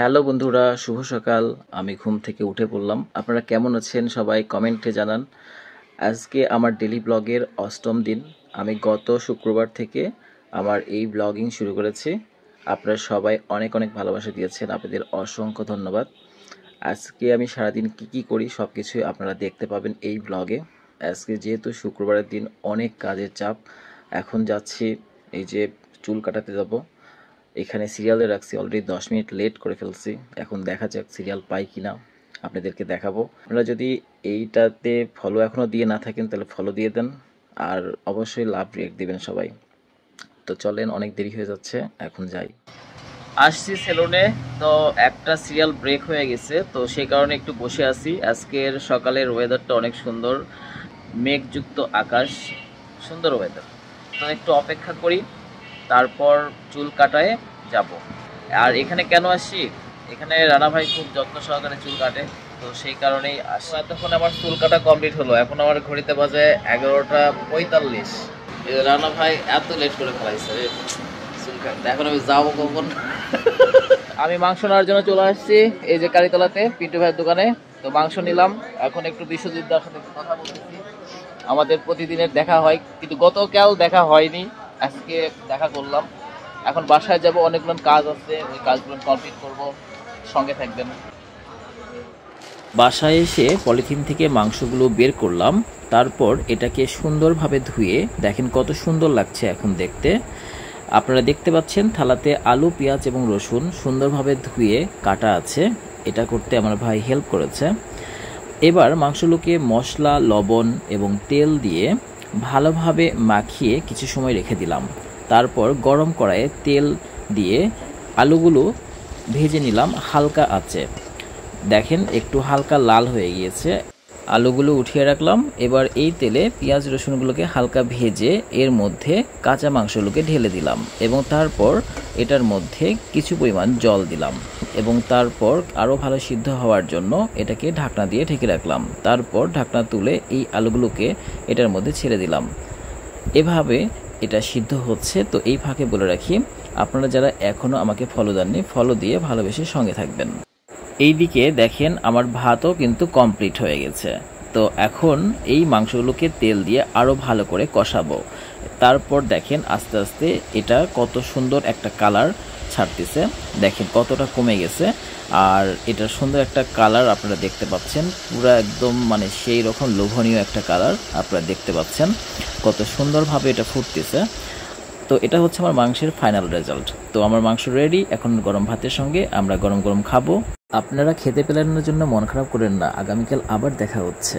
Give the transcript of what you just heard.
Hello বন্ধুরা, শুভ সকাল। আমি ঘুম থেকে উঠে পড়লাম। আপনারা কেমন আছেন সবাই কমেন্টে জানান। আজকে আমার ডেলি ব্লগের অষ্টম দিন। আমি গত শুক্রবার থেকে আমার এই ব্লগিং শুরু করেছি। আপনারা সবাই অনেক অনেক ভালোবাসা দিয়েছেন, আপনাদের অসংখ্য ধন্যবাদ। আজকে আমি সারাদিন কি করি সব কিছুই আপনারা দেখতে পাবেন এই ব্লগে। আজকে যেহেতু শুক্রবারের দিন, অনেক কাজের চাপ। এখন যাচ্ছি, এই যে চুল কাটাতে যাব। এখানে সিরিয়ালে রাখছি, অলরেডি 10 মিনিট লেট করে ফেলছি। এখন দেখা যাক সিরিয়াল পাই কিনা, আপনাদেরকে দেখাবো। আপনারা যদি এইটাতে ফলো এখনও দিয়ে না থাকেন তাহলে ফলো দিয়ে দেন, আর অবশ্যই লাভ রিয়েক্ট দিবেন সবাই। তো চলেন, অনেক দেরি হয়ে যাচ্ছে, এখন যাই। আসছি সেলুনে, তো একটা সিরিয়াল ব্রেক হয়ে গেছে, তো সেই কারণে একটু বসে আছি। আজকের সকালের ওয়েদারটা অনেক সুন্দর, মেঘযুক্ত আকাশ, সুন্দর ওয়েদার। তো একটু অপেক্ষা করি, তারপর চুল কাটায় যাব। আর এখানে কেন আসি, এখানে রানা ভাই খুব যত্ন সহকারে চুল কাটে, তো সেই কারণেই আসি। এতক্ষণ আমার চুল কাটা কমপ্লিট হলো, এখন আমার ঘড়িতে বাজে 11টা 45। রানা ভাই এত লেট করে ফেলাইছে রে চুল কাটতে, এখন আমি যাবো কখন? আমি মাংস নেওয়ার জন্য চলে আসছি এই যে কালীতলাতে পিন্টু ভাইয়ের দোকানে। তো মাংস নিলাম, এখন একটু বিশ্বজিৎদার সাথে কথা বলতেছি। আমাদের প্রতিদিনের দেখা হয়, কিন্তু গতকাল দেখা হয়নি, আজকে দেখা করলাম। এখন বাসায় যাব, অনেকগুলো কাজ আছে, ওই কাজগুলো কমপ্লিট করব। সঙ্গে থাকবেন। বাসায় এসে পলিথিন থেকে মাংসগুলো বের করলাম, তারপর এটাকে সুন্দরভাবে ধুয়ে দেখেন কত সুন্দর লাগছে এখন দেখতে। আপনারা দেখতে পাচ্ছেন থালাতে আলু, পেঁয়াজ এবং রসুন সুন্দরভাবে ধুয়ে কাটা আছে। এটা করতে আমার ভাই হেল্প করেছে। এবার মাংসগুলোকে মশলা, লবণ এবং তেল দিয়ে ভালোভাবে মাখিয়ে কিছু সময় রেখে দিলাম। তারপর গরম কড়াইয়ে তেল দিয়ে আলুগুলো ভেজে নিলাম হালকা আঁচে। দেখেন একটু হালকা লাল হয়ে গিয়েছে, আলুগুলো উঠিয়ে রাখলাম। এবার এই তেলে পেঁয়াজ রসুনগুলোকে হালকা ভেজে এর মধ্যে কাঁচা মাংসগুলোকে ঢেলে দিলাম এবং তারপর এটার মধ্যে কিছু পরিমাণ জল দিলাম এবং তারপর আরও ভালো সিদ্ধ হওয়ার জন্য এটাকে ঢাকনা দিয়ে ঢেকে রাখলাম। তারপর ঢাকনা তুলে এই আলুগুলোকে এটার মধ্যে ছেড়ে দিলাম। এভাবে এটা সিদ্ধ হচ্ছে। তো এই ফাঁকে বলে রাখি, আপনারা যারা এখনও আমাকে ফলো দেননি, ফলো দিয়ে ভালোবেসে সঙ্গে থাকবেন। এইদিকে দেখেন আমার ভাতও কিন্তু কমপ্লিট হয়ে গেছে। তো এখন এই মাংসগুলোকে তেল দিয়ে আরও ভালো করে কষাবো। তারপর দেখেন আস্তে আস্তে এটা কত সুন্দর একটা কালার ছাড়তেছে, দেখেন কতটা কমে গেছে। আর এটার সুন্দর একটা কালার আপনারা দেখতে পাচ্ছেন, পুরো একদম মানে সেই রকম লোভনীয় একটা কালার আপনারা দেখতে পাচ্ছেন, কত সুন্দরভাবে এটা ফুটতেছে। তো এটা হচ্ছে আমার মাংসের ফাইনাল রেজাল্ট। তো আমার মাংস রেডি, এখন গরম ভাতের সঙ্গে আমরা গরম গরম খাবো। আপনারা খেতে পেলানোর জন্য মন খারাপ করেন না, আগামীকাল আবার দেখা হচ্ছে।